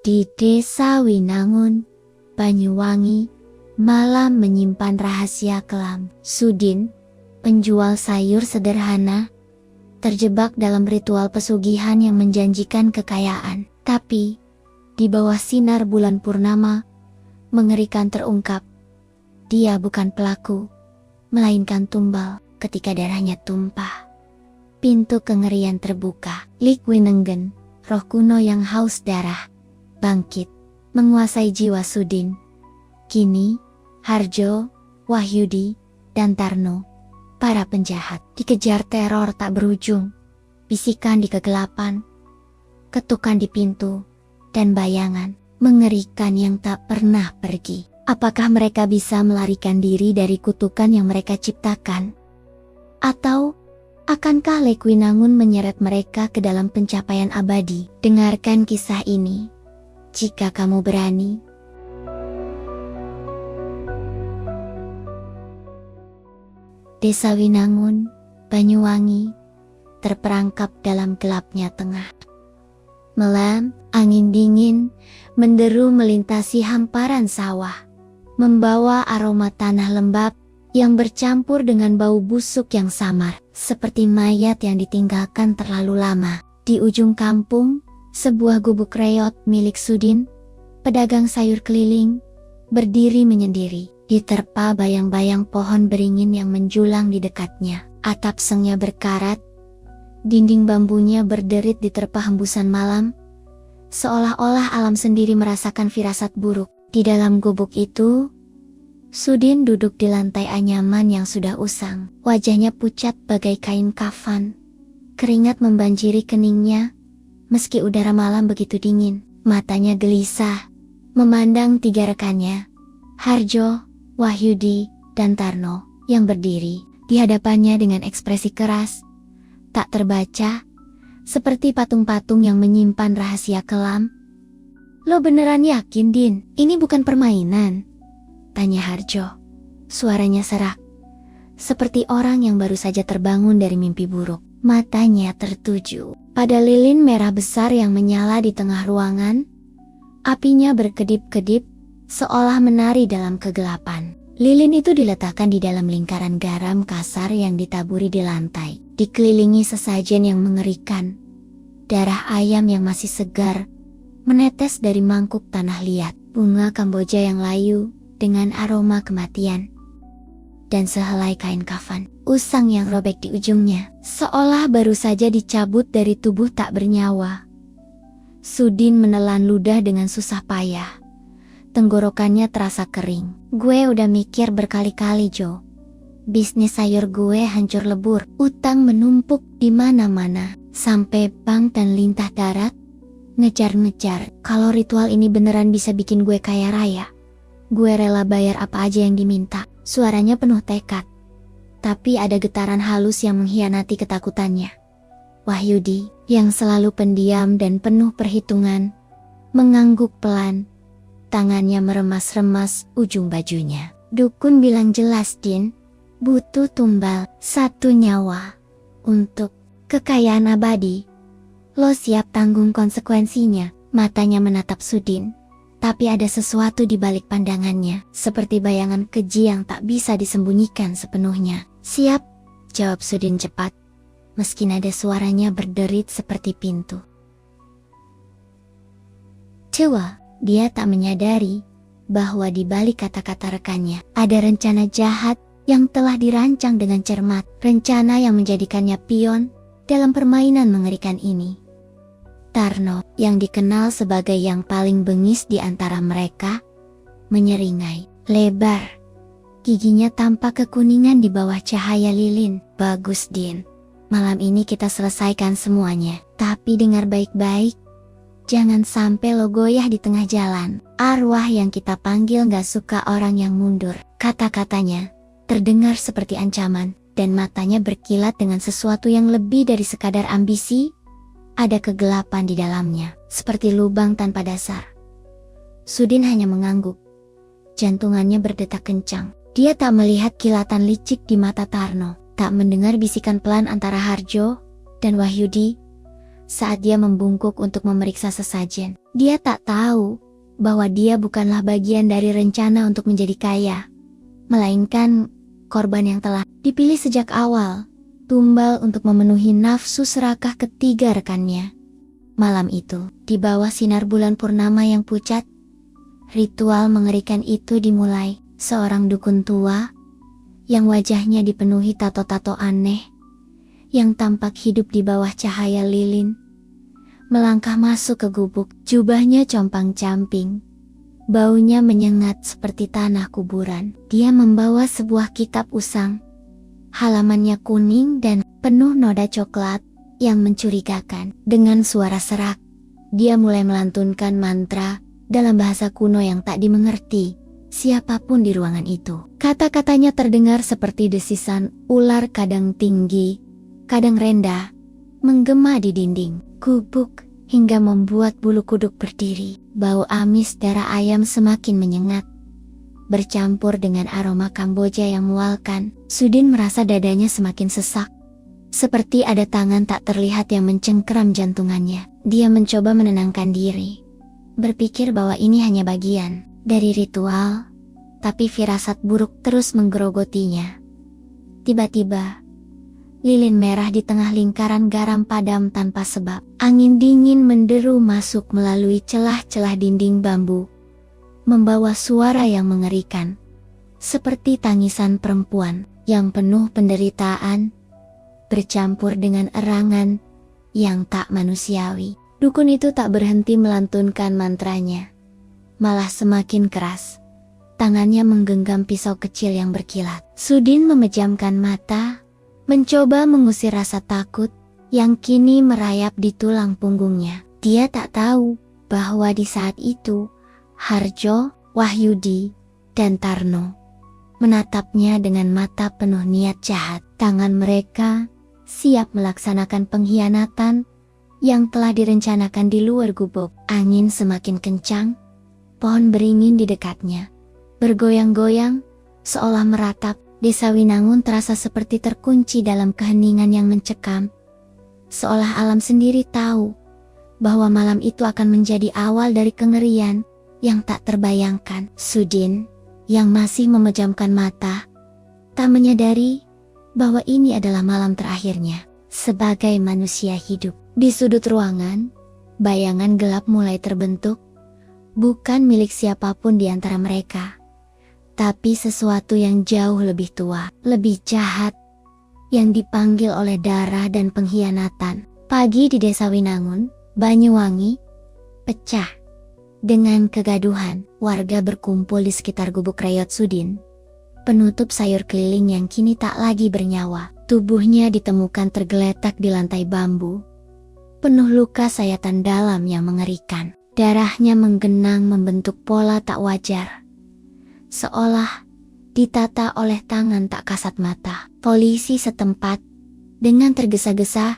Di Desa Winangun, Banyuwangi, malam menyimpan rahasia kelam. Sudin, penjual sayur sederhana, terjebak dalam ritual pesugihan yang menjanjikan kekayaan. Tapi, di bawah sinar bulan purnama, mengerikan terungkap. Dia bukan pelaku, melainkan tumbal ketika darahnya tumpah. Pintu kengerian terbuka. Lik Winengen, roh kuno yang haus darah, bangkit, menguasai jiwa Sudin. Kini, Harjo, Wahyudi, dan Tarno, para penjahat, dikejar teror tak berujung. Bisikan di kegelapan, ketukan di pintu, dan bayangan mengerikan yang tak pernah pergi. Apakah mereka bisa melarikan diri dari kutukan yang mereka ciptakan? Atau akankah Lek Winangun menyeret mereka ke dalam pencapaian abadi? Dengarkan kisah ini, jika kamu berani. Desa Winangun, Banyuwangi, terperangkap dalam gelapnya tengah. Malam, angin dingin, menderu melintasi hamparan sawah, membawa aroma tanah lembab yang bercampur dengan bau busuk yang samar, seperti mayat yang ditinggalkan terlalu lama. Di ujung kampung, sebuah gubuk reot milik Sudin, pedagang sayur keliling, berdiri menyendiri. Diterpa bayang-bayang pohon beringin yang menjulang di dekatnya. Atap sengnya berkarat, dinding bambunya berderit diterpa hembusan malam, seolah-olah alam sendiri merasakan firasat buruk. Di dalam gubuk itu, Sudin duduk di lantai anyaman yang sudah usang. Wajahnya pucat bagai kain kafan. Keringat membanjiri keningnya, meski udara malam begitu dingin. Matanya gelisah, memandang tiga rekannya, Harjo, Wahyudi, dan Tarno, yang berdiri di hadapannya dengan ekspresi keras, tak terbaca, seperti patung-patung yang menyimpan rahasia kelam. Lo beneran yakin, Din? Ini bukan permainan? Tanya Harjo. Suaranya serak, seperti orang yang baru saja terbangun dari mimpi buruk. Matanya tertuju pada lilin merah besar yang menyala di tengah ruangan. Apinya berkedip-kedip, seolah menari dalam kegelapan. Lilin itu diletakkan di dalam lingkaran garam kasar yang ditaburi di lantai, dikelilingi sesajen yang mengerikan. Darah ayam yang masih segar menetes dari mangkuk tanah liat, bunga Kamboja yang layu dengan aroma kematian, dan sehelai kain kafan usang yang robek di ujungnya, seolah baru saja dicabut dari tubuh tak bernyawa. Sudin menelan ludah dengan susah payah. Tenggorokannya terasa kering. Gue udah mikir berkali-kali, Jo. Bisnis sayur gue hancur lebur, utang menumpuk di mana-mana, sampai bank dan lintah darat ngejar-ngejar. Kalau ritual ini beneran bisa bikin gue kaya raya, gue rela bayar apa aja yang diminta. Suaranya penuh tekad, tapi ada getaran halus yang mengkhianati ketakutannya. Wahyudi, yang selalu pendiam dan penuh perhitungan, mengangguk pelan. Tangannya meremas-remas ujung bajunya. Dukun bilang jelas, Din. Butuh tumbal, 1 nyawa. Untuk kekayaan abadi. Lo siap tanggung konsekuensinya? Matanya menatap Sudin. Tapi ada sesuatu di balik pandangannya, seperti bayangan keji yang tak bisa disembunyikan sepenuhnya. Siap, jawab Sudin cepat, meski nada suaranya berderit seperti pintu. Coba. Dia tak menyadari bahwa di balik kata-kata rekannya ada rencana jahat yang telah dirancang dengan cermat, rencana yang menjadikannya pion dalam permainan mengerikan ini. Tarno, yang dikenal sebagai yang paling bengis di antara mereka, menyeringai lebar. Giginya tampak kekuningan di bawah cahaya lilin. Bagus, Din. Malam ini kita selesaikan semuanya. Tapi dengar baik-baik. Jangan sampai lo goyah di tengah jalan. Arwah yang kita panggil gak suka orang yang mundur. Kata-katanya terdengar seperti ancaman, dan matanya berkilat dengan sesuatu yang lebih dari sekadar ambisi. Ada kegelapan di dalamnya, seperti lubang tanpa dasar. Sudin hanya mengangguk. Jantungannya berdetak kencang. Dia tak melihat kilatan licik di mata Tarno, tak mendengar bisikan pelan antara Harjo dan Wahyudi saat dia membungkuk untuk memeriksa sesajen. Dia tak tahu bahwa dia bukanlah bagian dari rencana untuk menjadi kaya, melainkan korban yang telah dipilih sejak awal, tumbal untuk memenuhi nafsu serakah ketiga rekannya. Malam itu, di bawah sinar bulan purnama yang pucat, ritual mengerikan itu dimulai. Seorang dukun tua yang wajahnya dipenuhi tato-tato aneh, yang tampak hidup di bawah cahaya lilin, melangkah masuk ke gubuk. Jubahnya compang-camping, baunya menyengat seperti tanah kuburan. Dia membawa sebuah kitab usang. Halamannya kuning dan penuh noda coklat yang mencurigakan. Dengan suara serak, dia mulai melantunkan mantra dalam bahasa kuno yang tak dimengerti siapapun di ruangan itu. Kata-katanya terdengar seperti desisan ular, kadang tinggi, kadang rendah, menggema di dinding gubuk hingga membuat bulu kuduk berdiri. Bau amis darah ayam semakin menyengat, bercampur dengan aroma Kamboja yang mualkan. Sudin merasa dadanya semakin sesak, seperti ada tangan tak terlihat yang mencengkeram jantungannya. Dia mencoba menenangkan diri, berpikir bahwa ini hanya bagian dari ritual, tapi firasat buruk terus menggerogotinya. Tiba-tiba, lilin merah di tengah lingkaran garam padam tanpa sebab. Angin dingin menderu masuk melalui celah-celah dinding bambu, membawa suara yang mengerikan, seperti tangisan perempuan yang penuh penderitaan, bercampur dengan erangan yang tak manusiawi. Dukun itu tak berhenti melantunkan mantranya, malah semakin keras. Tangannya menggenggam pisau kecil yang berkilat. Sudin memejamkan mata, mencoba mengusir rasa takut yang kini merayap di tulang punggungnya. Dia tak tahu bahwa di saat itu, Harjo, Wahyudi, dan Tarno menatapnya dengan mata penuh niat jahat. Tangan mereka siap melaksanakan pengkhianatan yang telah direncanakan di luar gubuk. Angin semakin kencang, pohon beringin di dekatnya bergoyang-goyang, seolah meratap. Desa Winangun terasa seperti terkunci dalam keheningan yang mencekam, seolah alam sendiri tahu bahwa malam itu akan menjadi awal dari kengerian yang tak terbayangkan. Sudin, yang masih memejamkan mata, tak menyadari bahwa ini adalah malam terakhirnya sebagai manusia hidup. Di sudut ruangan, bayangan gelap mulai terbentuk, bukan milik siapapun di antara mereka, tapi sesuatu yang jauh lebih tua, lebih jahat, yang dipanggil oleh darah dan pengkhianatan. Pagi di Desa Winangun, Banyuwangi, pecah dengan kegaduhan. Warga berkumpul di sekitar gubuk Reyot Sudin, penutup sayur keliling yang kini tak lagi bernyawa. Tubuhnya ditemukan tergeletak di lantai bambu, penuh luka sayatan dalam yang mengerikan. Darahnya menggenang membentuk pola tak wajar, seolah ditata oleh tangan tak kasat mata. Polisi setempat dengan tergesa-gesa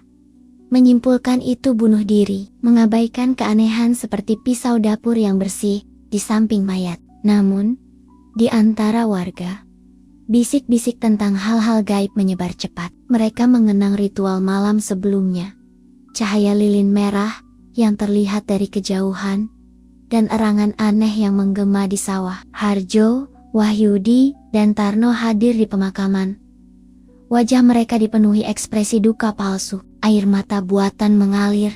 menyimpulkan itu bunuh diri, mengabaikan keanehan seperti pisau dapur yang bersih di samping mayat. Namun, di antara warga, bisik-bisik tentang hal-hal gaib menyebar cepat. Mereka mengenang ritual malam sebelumnya, cahaya lilin merah yang terlihat dari kejauhan, dan erangan aneh yang menggema di sawah. Harjo, Wahyudi, dan Tarno hadir di pemakaman. Wajah mereka dipenuhi ekspresi duka palsu. Air mata buatan mengalir,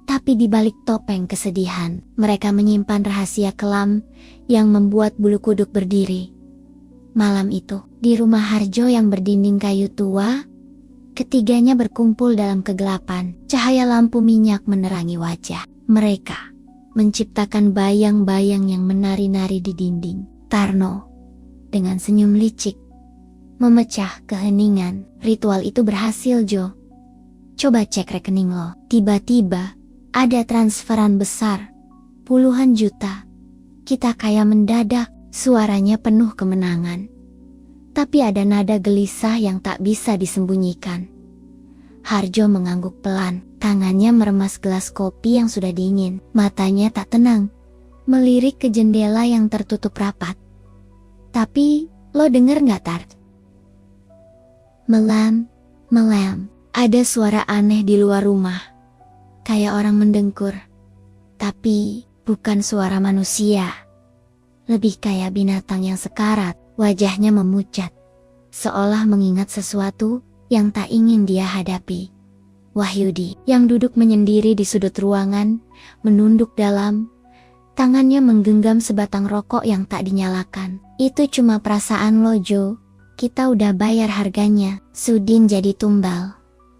tapi di balik topeng kesedihan, mereka menyimpan rahasia kelam yang membuat bulu kuduk berdiri. Malam itu, di rumah Harjo yang berdinding kayu tua, ketiganya berkumpul dalam kegelapan. Cahaya lampu minyak menerangi wajah mereka, menciptakan bayang-bayang yang menari-nari di dinding. Tarno, dengan senyum licik, memecah keheningan. Ritual itu berhasil, Jo. Coba cek rekening lo. Tiba-tiba, ada transferan besar, puluhan juta. Kita kaya mendadak. Suaranya penuh kemenangan, tapi ada nada gelisah yang tak bisa disembunyikan. Harjo mengangguk pelan, tangannya meremas gelas kopi yang sudah dingin. Matanya tak tenang, melirik ke jendela yang tertutup rapat. Tapi, lo denger gak, Tar? Melam. Ada suara aneh di luar rumah, kayak orang mendengkur. Tapi, bukan suara manusia. Lebih kayak binatang yang sekarat, wajahnya memucat, seolah mengingat sesuatu yang tak ingin dia hadapi. Wahyudi, yang duduk menyendiri di sudut ruangan, menunduk dalam, tangannya menggenggam sebatang rokok yang tak dinyalakan. Itu cuma perasaan lo, Jo. Kita udah bayar harganya. Sudin jadi tumbal.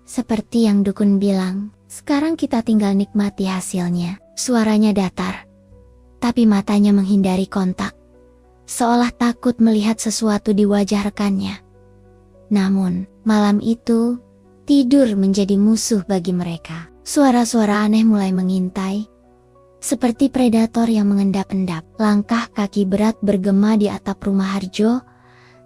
Seperti yang dukun bilang, sekarang kita tinggal nikmati hasilnya. Suaranya datar, tapi matanya menghindari kontak, seolah takut melihat sesuatu di wajah rekannya. Namun, malam itu, tidur menjadi musuh bagi mereka. Suara-suara aneh mulai mengintai, seperti predator yang mengendap-endap. Langkah kaki berat bergema di atap rumah Harjo,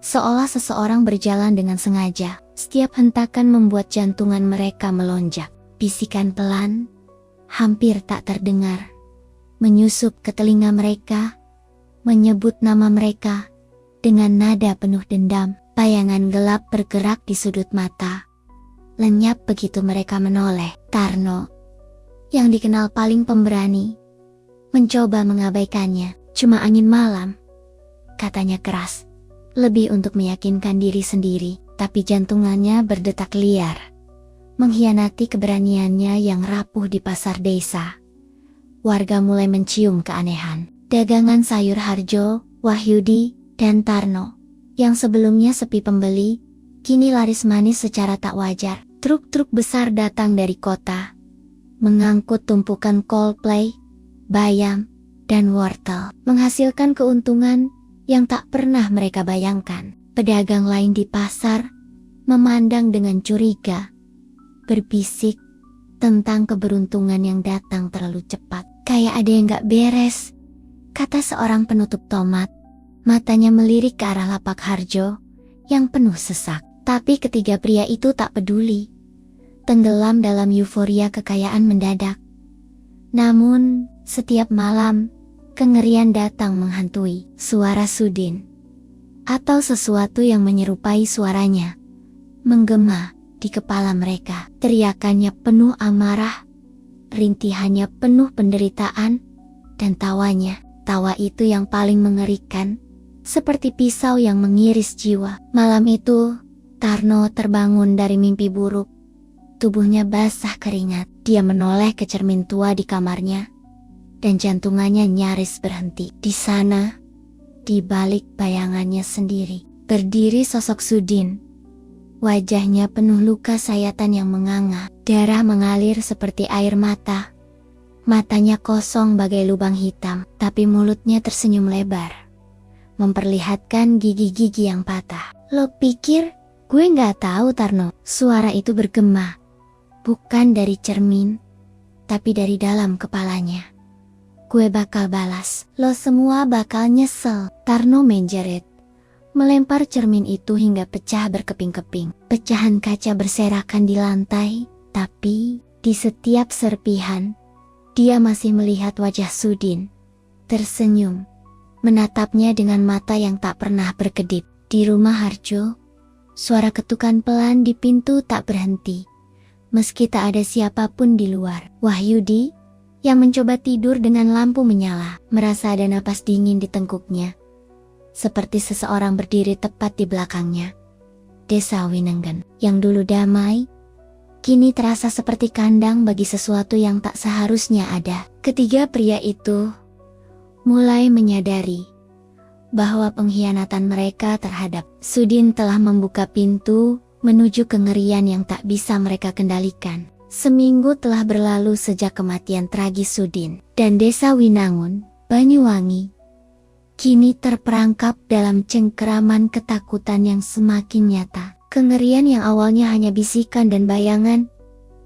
seolah seseorang berjalan dengan sengaja. Setiap hentakan membuat jantungan mereka melonjak. Bisikan pelan, hampir tak terdengar, menyusup ke telinga mereka, menyebut nama mereka dengan nada penuh dendam. Bayangan gelap bergerak di sudut mata. Lenyap begitu mereka menoleh. Tarno, yang dikenal paling pemberani, mencoba mengabaikannya. Cuma angin malam, katanya keras, lebih untuk meyakinkan diri sendiri. Tapi jantungannya berdetak liar, mengkhianati keberaniannya yang rapuh di pasar desa. Warga mulai mencium keanehan. Dagangan sayur Harjo, Wahyudi, dan Tarno, yang sebelumnya sepi pembeli, kini laris manis secara tak wajar. Truk-truk besar datang dari kota, mengangkut tumpukan Coldplay, bayam, dan wortel, menghasilkan keuntungan yang tak pernah mereka bayangkan. Pedagang lain di pasar memandang dengan curiga, berbisik tentang keberuntungan yang datang terlalu cepat. Kayak ada yang gak beres, kata seorang penutup tomat. Matanya melirik ke arah lapak Harjo yang penuh sesak. Tapi ketiga pria itu tak peduli, tenggelam dalam euforia kekayaan mendadak. Namun, setiap malam, kengerian datang menghantui. Suara Sudin, atau sesuatu yang menyerupai suaranya, menggema di kepala mereka. Teriakannya penuh amarah, rintihannya penuh penderitaan, dan tawanya, tawa itu yang paling mengerikan, seperti pisau yang mengiris jiwa. Malam itu, Tarno terbangun dari mimpi buruk. Tubuhnya basah keringat. Dia menoleh ke cermin tua di kamarnya, dan jantungannya nyaris berhenti. Di sana, di balik bayangannya sendiri, berdiri sosok Sudin. Wajahnya penuh luka sayatan yang menganga. Darah mengalir seperti air mata. Matanya kosong bagai lubang hitam, tapi mulutnya tersenyum lebar, memperlihatkan gigi-gigi yang patah. Lo pikir gue gak tahu, Tarno? Suara itu bergema, bukan dari cermin, tapi dari dalam kepalanya. Gue bakal balas. Lo semua bakal nyesel. Tarno menjerit, melempar cermin itu hingga pecah berkeping-keping. Pecahan kaca berserakan di lantai, tapi di setiap serpihan, dia masih melihat wajah Sudin, tersenyum, menatapnya dengan mata yang tak pernah berkedip. Di rumah Harjo, suara ketukan pelan di pintu tak berhenti, meski tak ada siapapun di luar. Wahyudi, yang mencoba tidur dengan lampu menyala, merasa ada napas dingin di tengkuknya, seperti seseorang berdiri tepat di belakangnya. Desa Winengen, yang dulu damai, kini terasa seperti kandang bagi sesuatu yang tak seharusnya ada. Ketiga pria itu mulai menyadari bahwa pengkhianatan mereka terhadap Sudin telah membuka pintu menuju kengerian yang tak bisa mereka kendalikan. Seminggu telah berlalu sejak kematian tragis Sudin, dan desa Winangun, Banyuwangi, kini terperangkap dalam cengkeraman ketakutan yang semakin nyata. Kengerian yang awalnya hanya bisikan dan bayangan,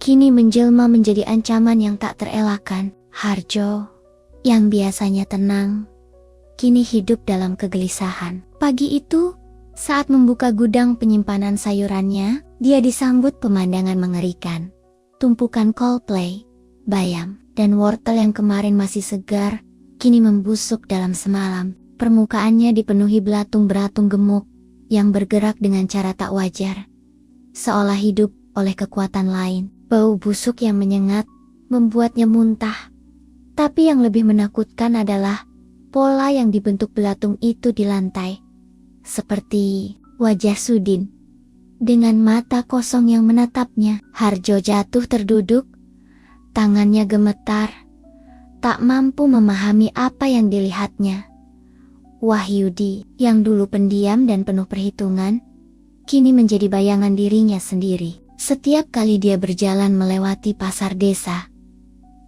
kini menjelma menjadi ancaman yang tak terelakkan. Harjo, yang biasanya tenang, kini hidup dalam kegelisahan. Pagi itu, saat membuka gudang penyimpanan sayurannya, dia disambut pemandangan mengerikan. Tumpukan Coldplay, bayam, dan wortel yang kemarin masih segar, kini membusuk dalam semalam. Permukaannya dipenuhi belatung-belatung gemuk yang bergerak dengan cara tak wajar, seolah hidup oleh kekuatan lain. Bau busuk yang menyengat membuatnya muntah, Tapi yang lebih menakutkan adalah pola yang dibentuk belatung itu di lantai. Seperti wajah Sudin. Dengan mata kosong yang menatapnya, Harjo jatuh terduduk, tangannya gemetar, tak mampu memahami apa yang dilihatnya. Wahyudi, yang dulu pendiam dan penuh perhitungan, kini menjadi bayangan dirinya sendiri. Setiap kali dia berjalan melewati pasar desa,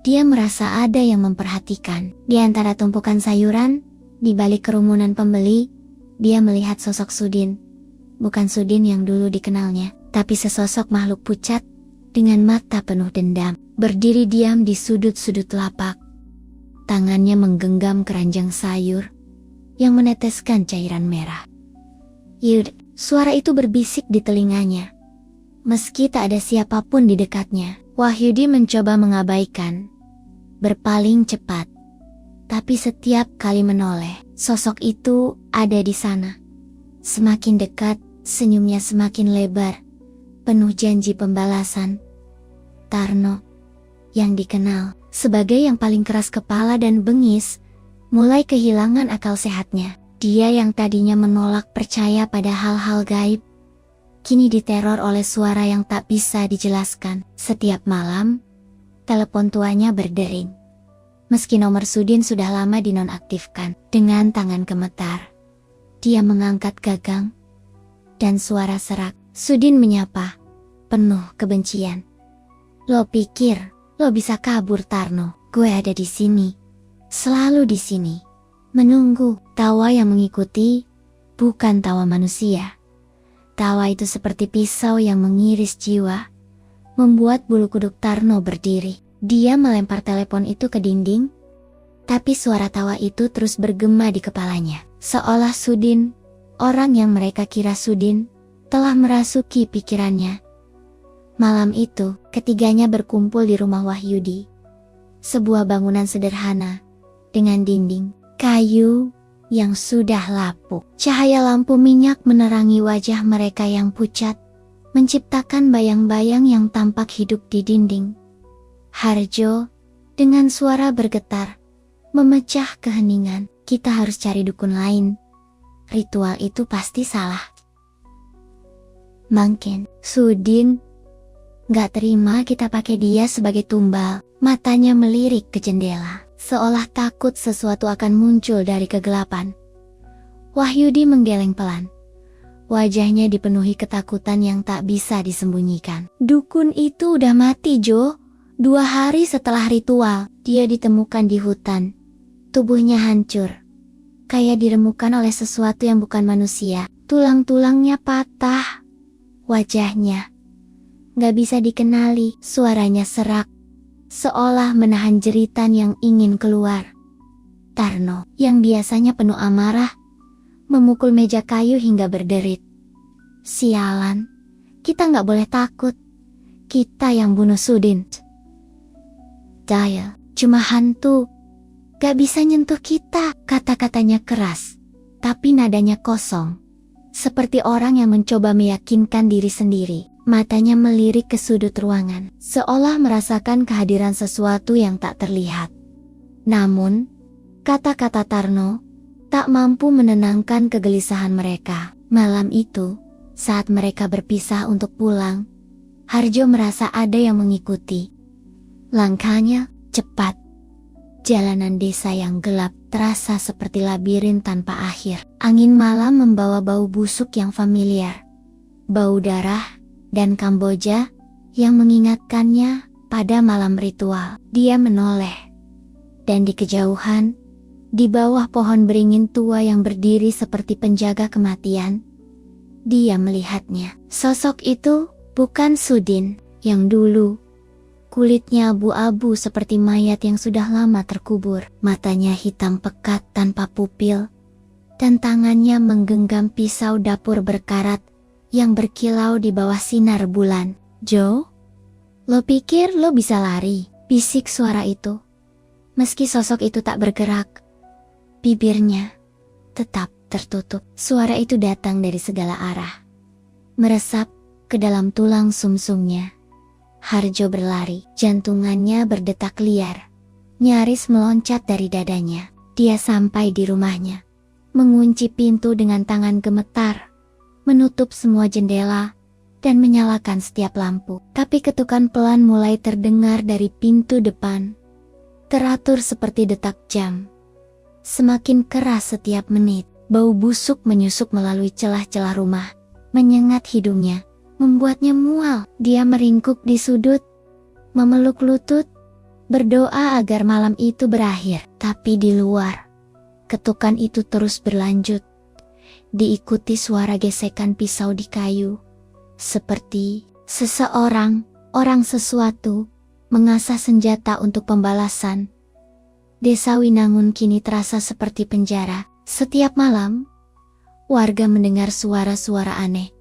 dia merasa ada yang memperhatikan. Di antara tumpukan sayuran, di balik kerumunan pembeli, dia melihat sosok Sudin. Bukan Sudin yang dulu dikenalnya, tapi sesosok makhluk pucat dengan mata penuh dendam, berdiri diam di sudut-sudut lapak. Tangannya menggenggam keranjang sayur yang meneteskan cairan merah. Yud, suara itu berbisik di telinganya. Meski tak ada siapapun di dekatnya, Wahyudi mencoba mengabaikan, berpaling cepat. Tapi setiap kali menoleh, sosok itu ada di sana. Semakin dekat, senyumnya semakin lebar, penuh janji pembalasan. Tarno, yang dikenal sebagai yang paling keras kepala dan bengis, mulai kehilangan akal sehatnya. Dia yang tadinya menolak percaya pada hal-hal gaib, kini diteror oleh suara yang tak bisa dijelaskan. Setiap malam, telepon tuanya berdering. Meski nomor Sudin sudah lama dinonaktifkan, dengan tangan gemetar, dia mengangkat gagang, dan suara serak, Sudin menyapa, penuh kebencian. Lo pikir, lo bisa kabur Tarno? Gue ada di sini, selalu di sini, menunggu. Tawa yang mengikuti, bukan tawa manusia. Tawa itu seperti pisau yang mengiris jiwa, membuat bulu kuduk Tarno berdiri. Dia melempar telepon itu ke dinding, tapi suara tawa itu terus bergema di kepalanya. Seolah Sudin, orang yang mereka kira Sudin, telah merasuki pikirannya. Malam itu, ketiganya berkumpul di rumah Wahyudi. Sebuah bangunan sederhana, dengan dinding kayu yang sudah lapuk. Cahaya lampu minyak menerangi wajah mereka yang pucat, menciptakan bayang-bayang yang tampak hidup di dinding. Harjo, dengan suara bergetar, memecah keheningan. Kita harus cari dukun lain. Ritual itu pasti salah. Mungkin, Sudin gak terima kita pakai dia sebagai tumbal. Matanya melirik ke jendela, seolah takut sesuatu akan muncul dari kegelapan. Wahyudi menggeleng pelan. Wajahnya dipenuhi ketakutan yang tak bisa disembunyikan. Dukun itu udah mati, Jo. 2 hari setelah ritual, dia ditemukan di hutan. Tubuhnya hancur, kayak diremukan oleh sesuatu yang bukan manusia. Tulang-tulangnya patah. Wajahnya gak bisa dikenali, suaranya serak, seolah menahan jeritan yang ingin keluar. Tarno, yang biasanya penuh amarah, memukul meja kayu hingga berderit. Sialan, kita gak boleh takut. Kita yang bunuh Sudin. Daya, cuma hantu, gak bisa nyentuh kita. Kata-katanya keras, tapi nadanya kosong, seperti orang yang mencoba meyakinkan diri sendiri. Matanya melirik ke sudut ruangan, seolah merasakan kehadiran sesuatu yang tak terlihat. Namun, kata-kata Tarno tak mampu menenangkan kegelisahan mereka. Malam itu, saat mereka berpisah untuk pulang, Harjo merasa ada yang mengikuti. Langkahnya cepat. Jalanan desa yang gelap terasa seperti labirin tanpa akhir. Angin malam membawa bau busuk yang familiar, bau darah dan Kamboja yang mengingatkannya pada malam ritual. Dia menoleh, dan di kejauhan, di bawah pohon beringin tua yang berdiri seperti penjaga kematian, dia melihatnya. Sosok itu bukan Sudin yang dulu. Kulitnya abu-abu seperti mayat yang sudah lama terkubur. Matanya hitam pekat tanpa pupil, dan tangannya menggenggam pisau dapur berkarat yang berkilau di bawah sinar bulan. Jo, lo pikir lo bisa lari? Bisik suara itu. Meski sosok itu tak bergerak, bibirnya tetap tertutup. Suara itu datang dari segala arah, meresap ke dalam tulang sumsumnya. Harjo berlari, jantungannya berdetak liar, nyaris meloncat dari dadanya. Dia sampai di rumahnya, mengunci pintu dengan tangan gemetar, menutup semua jendela, dan menyalakan setiap lampu. Tapi ketukan pelan mulai terdengar dari pintu depan, teratur seperti detak jam. Semakin keras setiap menit, bau busuk menyusup melalui celah-celah rumah, menyengat hidungnya, membuatnya mual. Dia meringkuk di sudut, memeluk lutut, berdoa agar malam itu berakhir. Tapi di luar, ketukan itu terus berlanjut, diikuti suara gesekan pisau di kayu, seperti seseorang, sesuatu, mengasah senjata untuk pembalasan. Desa Winangun kini terasa seperti penjara. Setiap malam, warga mendengar suara-suara aneh.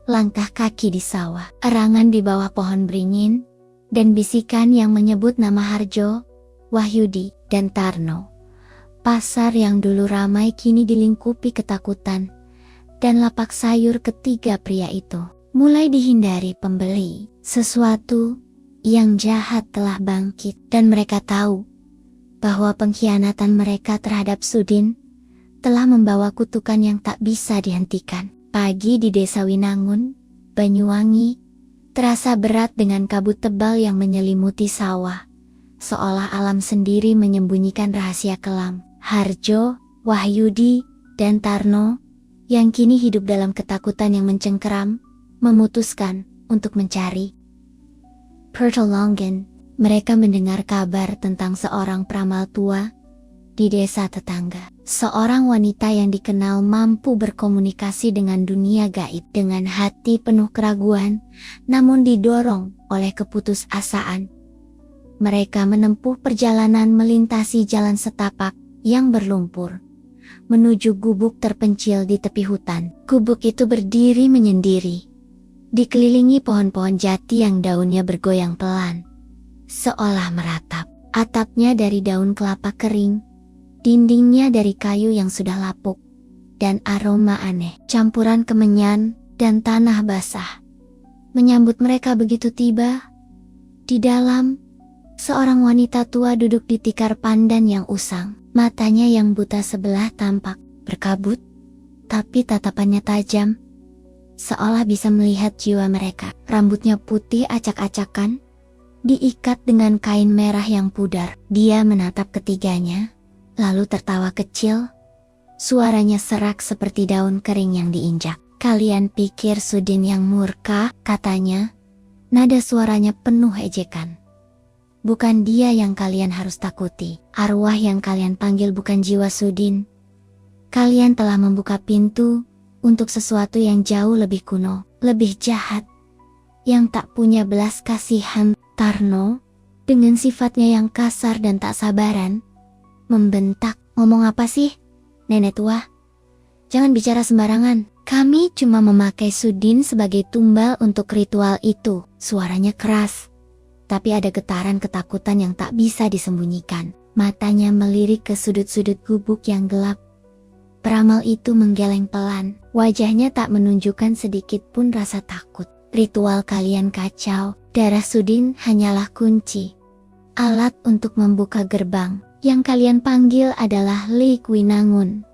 Langkah kaki di sawah, erangan di bawah pohon beringin, dan bisikan yang menyebut nama Harjo, Wahyudi, dan Tarno. Pasar yang dulu ramai kini dilingkupi ketakutan, dan lapak sayur ketiga pria itu mulai dihindari pembeli. Sesuatu yang jahat telah bangkit, dan mereka tahu bahwa pengkhianatan mereka terhadap Sudin telah membawa kutukan yang tak bisa dihentikan. Pagi di Desa Winangun, Banyuwangi, terasa berat dengan kabut tebal yang menyelimuti sawah, seolah alam sendiri menyembunyikan rahasia kelam. Harjo, Wahyudi, dan Tarno, yang kini hidup dalam ketakutan yang mencengkeram, memutuskan untuk mencari pertolongan. Mereka mendengar kabar tentang seorang peramal tua di desa tetangga. Seorang wanita yang dikenal mampu berkomunikasi dengan dunia gaib. Dengan hati penuh keraguan, namun didorong oleh keputusasaan, mereka menempuh perjalanan melintasi jalan setapak yang berlumpur, menuju gubuk terpencil di tepi hutan. Gubuk itu berdiri menyendiri, dikelilingi pohon-pohon jati yang daunnya bergoyang pelan, seolah meratap. Atapnya dari daun kelapa kering, dindingnya dari kayu yang sudah lapuk, dan aroma aneh, campuran kemenyan dan tanah basah, menyambut mereka begitu tiba. Di dalam, seorang wanita tua duduk di tikar pandan yang usang. Matanya yang buta sebelah tampak berkabut, tapi tatapannya tajam, seolah bisa melihat jiwa mereka. Rambutnya putih acak-acakan, diikat dengan kain merah yang pudar. Dia menatap ketiganya, lalu tertawa kecil. Suaranya serak seperti daun kering yang diinjak. "Kalian pikir Sudin yang murka?" katanya. Nada suaranya penuh ejekan. "Bukan dia yang kalian harus takuti. Arwah yang kalian panggil bukan jiwa Sudin. Kalian telah membuka pintu untuk sesuatu yang jauh lebih kuno, lebih jahat, yang tak punya belas kasihan." Tarno, dengan sifatnya yang kasar dan tak sabaran, membentak, "Ngomong apa sih, nenek tua? Jangan bicara sembarangan. Kami cuma memakai Sudin sebagai tumbal untuk ritual itu." Suaranya keras, tapi ada getaran ketakutan yang tak bisa disembunyikan. Matanya melirik ke sudut-sudut gubuk yang gelap. Peramal itu menggeleng pelan, wajahnya tak menunjukkan sedikit pun rasa takut. "Ritual kalian kacau, darah Sudin hanyalah kunci, alat untuk membuka gerbang. Yang kalian panggil adalah Lik Winangun,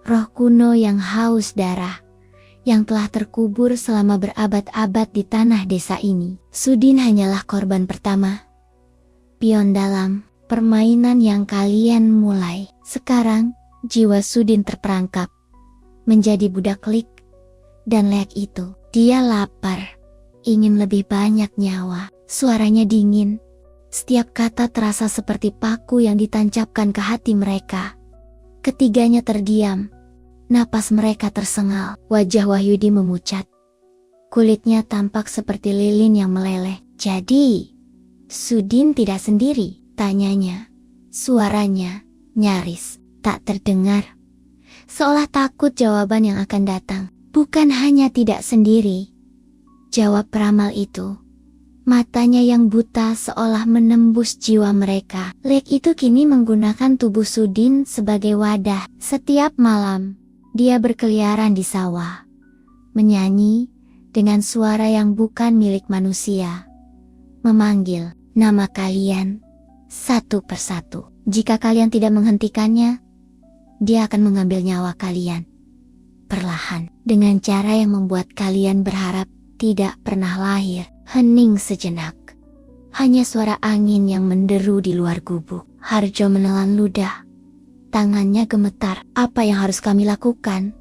roh kuno yang haus darah, yang telah terkubur selama berabad-abad di tanah desa ini. Sudin hanyalah korban pertama, pion dalam permainan yang kalian mulai. Sekarang, jiwa Sudin terperangkap, menjadi budak Lik dan Lek itu. Dia lapar, ingin lebih banyak nyawa." Suaranya dingin, setiap kata terasa seperti paku yang ditancapkan ke hati mereka. Ketiganya terdiam, napas mereka tersengal. Wajah Wahyudi memucat, kulitnya tampak seperti lilin yang meleleh. "Jadi, Sudin tidak sendiri?" tanyanya. Suaranya nyaris tak terdengar, seolah takut jawaban yang akan datang. "Bukan hanya tidak sendiri," jawab peramal itu. Matanya yang buta seolah menembus jiwa mereka. "Lek itu kini menggunakan tubuh Sudin sebagai wadah. Setiap malam, dia berkeliaran di sawah, menyanyi dengan suara yang bukan milik manusia, memanggil nama kalian satu persatu. Jika kalian tidak menghentikannya, dia akan mengambil nyawa kalian. Perlahan, dengan cara yang membuat kalian berharap tidak pernah lahir. Hening sejenak. Hanya suara angin yang menderu di luar gubuk. Harjo menelan ludah. Tangannya gemetar. Apa yang harus kami lakukan?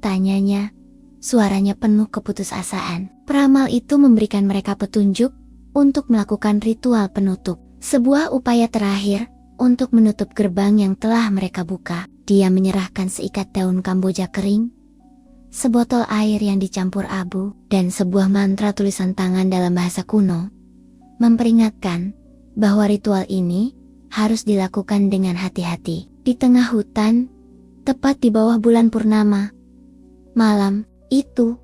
Tanyanya. Suaranya penuh keputusasaan. Peramal itu memberikan mereka petunjuk untuk melakukan ritual penutup. Sebuah upaya terakhir untuk menutup gerbang yang telah mereka buka. Dia menyerahkan seikat daun kamboja kering, sebotol air yang dicampur abu, dan sebuah mantra tulisan tangan dalam bahasa kuno, memperingatkan bahwa ritual ini harus dilakukan dengan hati-hati. Di tengah hutan, tepat di bawah bulan purnama, malam itu,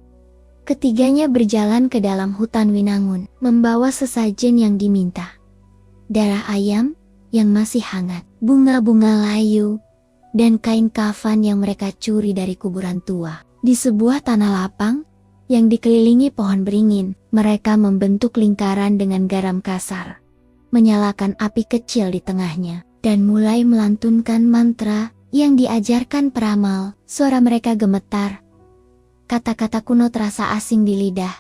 ketiganya berjalan ke dalam hutan Winangun, membawa sesajen yang diminta. Darah ayam yang masih hangat, bunga-bunga layu, dan kain kafan yang mereka curi dari kuburan tua. Di sebuah tanah lapang yang dikelilingi pohon beringin, mereka membentuk lingkaran dengan garam kasar, menyalakan api kecil di tengahnya, dan mulai melantunkan mantra yang diajarkan peramal. Suara mereka gemetar. Kata-kata kuno terasa asing di lidah,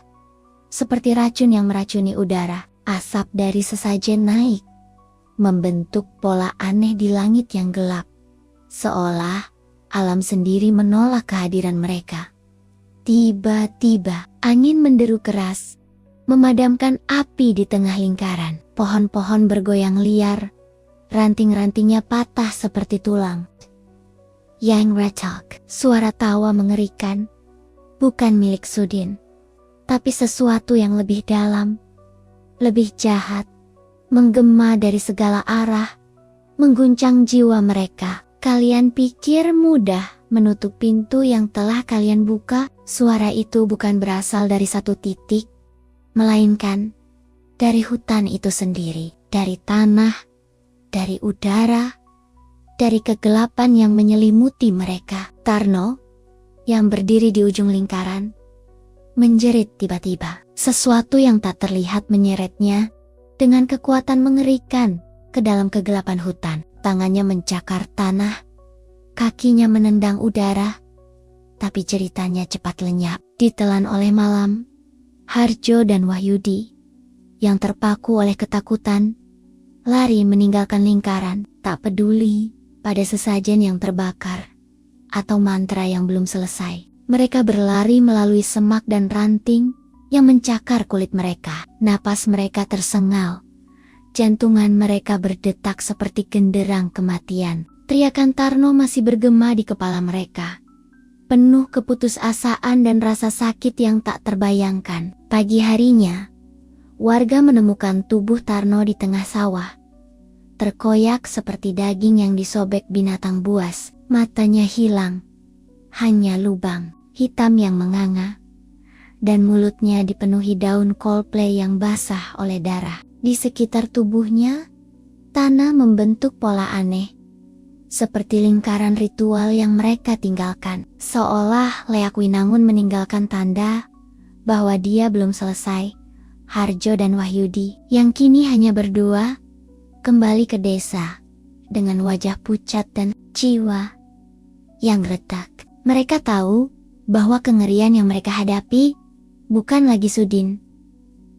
seperti racun yang meracuni udara. Asap dari sesajen naik, membentuk pola aneh di langit yang gelap, seolah alam sendiri menolak kehadiran mereka. Tiba-tiba, angin menderu keras, memadamkan api di tengah lingkaran. Pohon-pohon bergoyang liar, ranting-rantingnya patah seperti tulang. Yang retak, suara tawa mengerikan, bukan milik Sudin, tapi sesuatu yang lebih dalam, lebih jahat, menggema dari segala arah, mengguncang jiwa mereka. Kalian pikir mudah menutup pintu yang telah kalian buka? Suara itu bukan berasal dari satu titik, melainkan dari hutan itu sendiri, dari tanah, dari udara, dari kegelapan yang menyelimuti mereka. Tarno, yang berdiri di ujung lingkaran, menjerit tiba-tiba. Sesuatu yang tak terlihat menyeretnya dengan kekuatan mengerikan ke dalam kegelapan hutan. Tangannya mencakar tanah, kakinya menendang udara, tapi ceritanya cepat lenyap, ditelan oleh malam. Harjo dan Wahyudi, yang terpaku oleh ketakutan, lari meninggalkan lingkaran, tak peduli pada sesajen yang terbakar atau mantra yang belum selesai. Mereka berlari melalui semak dan ranting yang mencakar kulit mereka. Napas mereka tersengal, jantungan mereka berdetak seperti genderang kematian. Teriakan Tarno masih bergema di kepala mereka, penuh keputusasaan dan rasa sakit yang tak terbayangkan. Pagi harinya, warga menemukan tubuh Tarno di tengah sawah, terkoyak seperti daging yang disobek binatang buas. Matanya hilang, hanya lubang hitam yang menganga, dan mulutnya dipenuhi daun kolplay yang basah oleh darah. Di sekitar tubuhnya, tanah membentuk pola aneh, seperti lingkaran ritual yang mereka tinggalkan. Seolah Leak Winangun meninggalkan tanda bahwa dia belum selesai. Harjo dan Wahyudi, yang kini hanya berdua, kembali ke desa dengan wajah pucat dan jiwa yang retak. Mereka tahu bahwa kengerian yang mereka hadapi bukan lagi Sudin,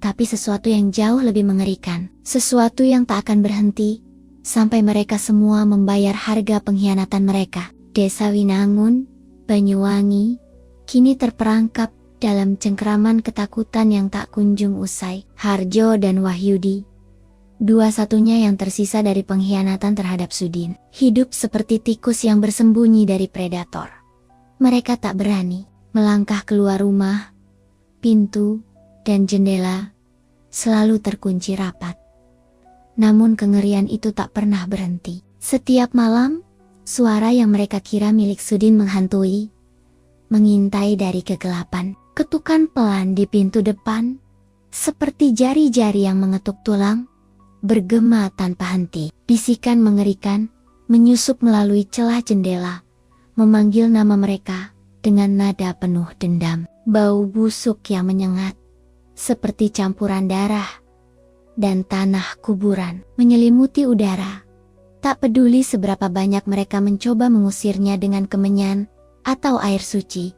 tapi sesuatu yang jauh lebih mengerikan. Sesuatu yang tak akan berhenti sampai mereka semua membayar harga pengkhianatan mereka. Desa Winangun, Banyuwangi, kini terperangkap dalam cengkraman ketakutan yang tak kunjung usai. Harjo dan Wahyudi, dua-satunya yang tersisa dari pengkhianatan terhadap Sudin, hidup seperti tikus yang bersembunyi dari predator. Mereka tak berani melangkah keluar rumah. Pintu dan jendela selalu terkunci rapat. Namun kengerian itu tak pernah berhenti. Setiap malam, suara yang mereka kira milik Sudin menghantui, mengintai dari kegelapan. Ketukan pelan di pintu depan, seperti jari-jari yang mengetuk tulang, bergema tanpa henti. Bisikan mengerikan menyusup melalui celah jendela, memanggil nama mereka dengan nada penuh dendam. Bau busuk yang menyengat, seperti campuran darah, dan tanah kuburan menyelimuti udara. Tak peduli seberapa banyak mereka mencoba mengusirnya dengan kemenyan atau air suci.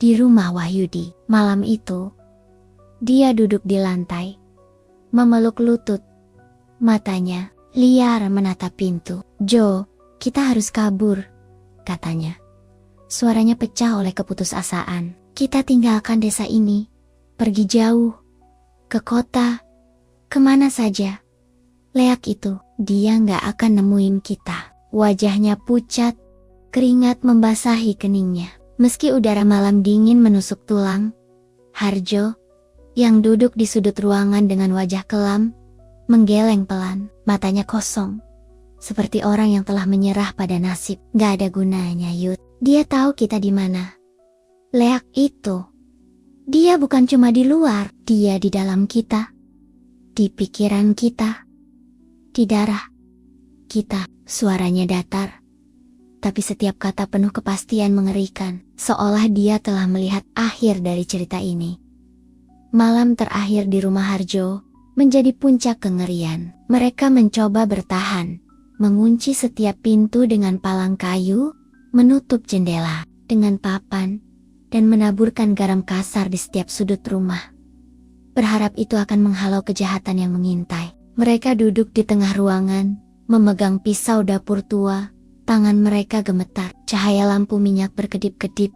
Di rumah Wahyudi, malam itu, dia duduk di lantai, memeluk lutut. Matanya liar menatap pintu. "Jo, kita harus kabur," katanya. Suaranya pecah oleh keputusasaan. "Kita tinggalkan desa ini, pergi jauh, ke kota, kemana saja. Leak itu, dia nggak akan nemuin kita." Wajahnya pucat, keringat membasahi keningnya. Meski udara malam dingin menusuk tulang, Harjo, yang duduk di sudut ruangan dengan wajah kelam, menggeleng pelan, matanya kosong. Seperti orang yang telah menyerah pada nasib. "Gak ada gunanya, Yud. Dia tahu kita di mana. Leak itu, dia bukan cuma di luar, dia di dalam kita, di pikiran kita, di darah kita." Suaranya datar, tapi setiap kata penuh kepastian mengerikan, seolah dia telah melihat akhir dari cerita ini. Malam terakhir di rumah Harjo menjadi puncak kengerian. Mereka mencoba bertahan, mengunci setiap pintu dengan palang kayu, menutup jendela dengan papan, dan menaburkan garam kasar di setiap sudut rumah. Berharap itu akan menghalau kejahatan yang mengintai. Mereka duduk di tengah ruangan, memegang pisau dapur tua. Tangan mereka gemetar, cahaya lampu minyak berkedip-kedip,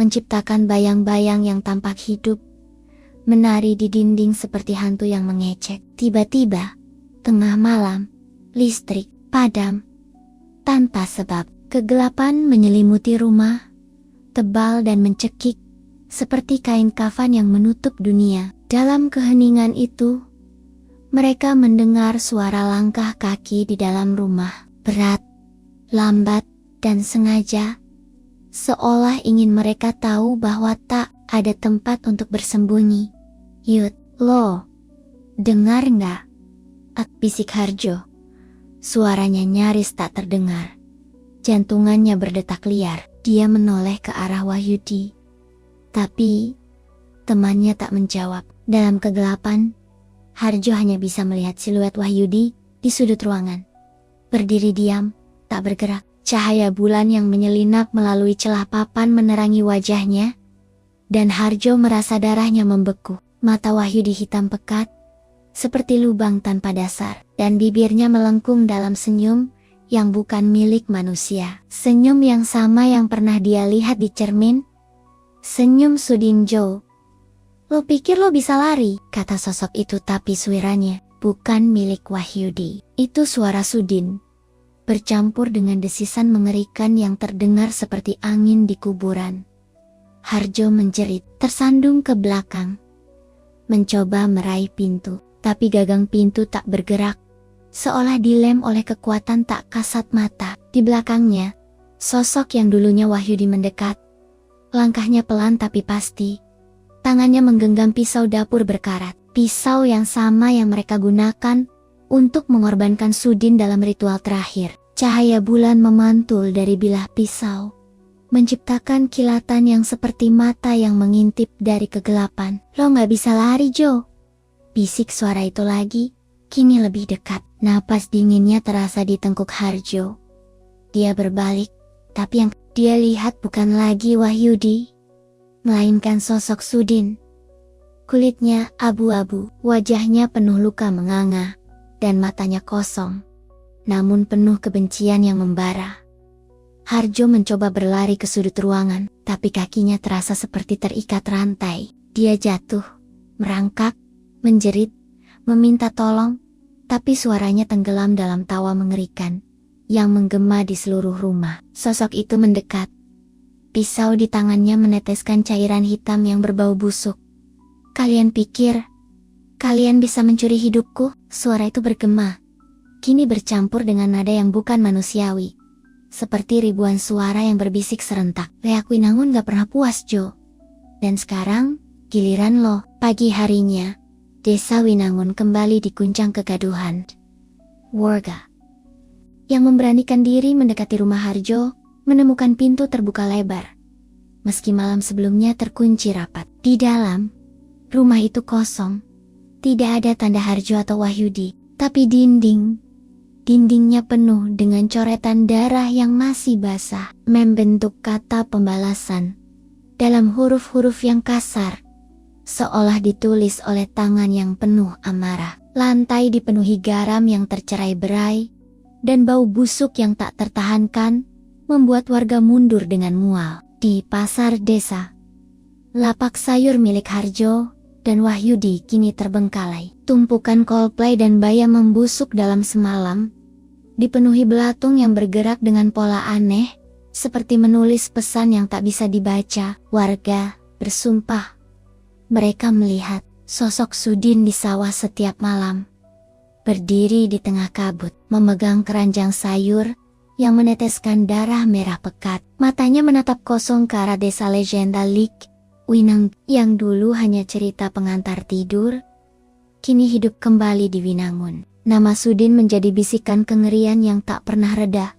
menciptakan bayang-bayang yang tampak hidup, menari di dinding seperti hantu yang mengecek. Tiba-tiba, tengah malam, listrik padam. Tanpa sebab, kegelapan menyelimuti rumah, tebal dan mencekik, seperti kain kafan yang menutup dunia. Dalam keheningan itu, mereka mendengar suara langkah kaki di dalam rumah, berat, lambat, dan sengaja, seolah ingin mereka tahu bahwa tak ada tempat untuk bersembunyi. "Yud, lo dengar nggak?" bisik Harjo. Suaranya nyaris tak terdengar. Jantungannya berdetak liar. Dia menoleh ke arah Wahyudi. Tapi temannya tak menjawab. Dalam kegelapan, Harjo hanya bisa melihat siluet Wahyudi di sudut ruangan. Berdiri diam, tak bergerak. Cahaya bulan yang menyelinap melalui celah papan menerangi wajahnya, dan Harjo merasa darahnya membeku. Mata Wahyudi hitam pekat, seperti lubang tanpa dasar, dan bibirnya melengkung dalam senyum yang bukan milik manusia. Senyum yang sama yang pernah dia lihat di cermin. Senyum Sudin Jo. "Lo pikir lo bisa lari?" kata sosok itu, tapi suaranya bukan milik Wahyudi. Itu suara Sudin, bercampur dengan desisan mengerikan yang terdengar seperti angin di kuburan. Harjo menjerit, tersandung ke belakang, mencoba meraih pintu, tapi gagang pintu tak bergerak, seolah dilem oleh kekuatan tak kasat mata. Di belakangnya, sosok yang dulunya Wahyudi mendekat. Langkahnya pelan tapi pasti. Tangannya menggenggam pisau dapur berkarat, pisau yang sama yang mereka gunakan untuk mengorbankan Sudin dalam ritual terakhir. Cahaya bulan memantul dari bilah pisau, menciptakan kilatan yang seperti mata yang mengintip dari kegelapan. "Lo gak bisa lari, Jo," bisik suara itu lagi, kini lebih dekat. Napas dinginnya terasa di tengkuk Harjo. Dia berbalik, tapi yang dia lihat bukan lagi Wahyudi, melainkan sosok Sudin. Kulitnya abu-abu, wajahnya penuh luka menganga, dan matanya kosong, namun penuh kebencian yang membara. Harjo mencoba berlari ke sudut ruangan, tapi kakinya terasa seperti terikat rantai. Dia jatuh, merangkak, menjerit, meminta tolong, tapi suaranya tenggelam dalam tawa mengerikan yang menggema di seluruh rumah. Sosok itu mendekat. Pisau di tangannya meneteskan cairan hitam yang berbau busuk. "Kalian pikir kalian bisa mencuri hidupku?" Suara itu bergema, kini bercampur dengan nada yang bukan manusiawi, seperti ribuan suara yang berbisik serentak. "Leak Winangun gak pernah puas, Jo. Dan sekarang, giliran lo." Pagi harinya, desa Winangun kembali diguncang kegaduhan. Warga yang memberanikan diri mendekati rumah Harjo menemukan pintu terbuka lebar, meski malam sebelumnya terkunci rapat. Di dalam, rumah itu kosong, Tidak ada tanda Harjo atau Wahyudi, tapi dindingnya penuh dengan coretan darah yang masih basah, membentuk kata pembalasan dalam huruf-huruf yang kasar, seolah ditulis oleh tangan yang penuh amarah. Lantai dipenuhi garam yang tercerai-berai, dan bau busuk yang tak tertahankan membuat warga mundur dengan mual. Di pasar desa, lapak sayur milik Harjo dan Wahyudi kini terbengkalai. Tumpukan kolplay dan bayam membusuk dalam semalam, dipenuhi belatung yang bergerak dengan pola aneh, seperti menulis pesan yang tak bisa dibaca. Warga bersumpah mereka melihat sosok Sudin di sawah setiap malam, berdiri di tengah kabut, memegang keranjang sayur yang meneteskan darah merah pekat. Matanya menatap kosong ke arah desa legenda Lik Winang yang dulu hanya cerita pengantar tidur, kini hidup kembali di Winangun. Nama Sudin menjadi bisikan kengerian yang tak pernah reda,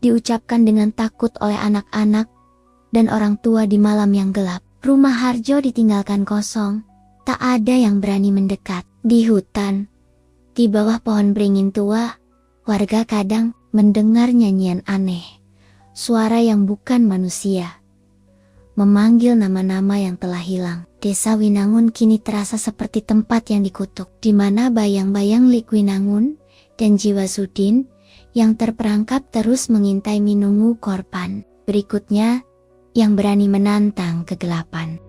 diucapkan dengan takut oleh anak-anak dan orang tua di malam yang gelap. Rumah Harjo ditinggalkan kosong, tak ada yang berani mendekat. Di hutan, di bawah pohon beringin tua, warga kadang mendengar nyanyian aneh, suara yang bukan manusia, memanggil nama-nama yang telah hilang. Desa Winangun kini terasa seperti tempat yang dikutuk, di mana bayang-bayang Lik Winangun dan jiwa Sudin yang terperangkap terus mengintai menunggu korban berikutnya yang berani menantang kegelapan.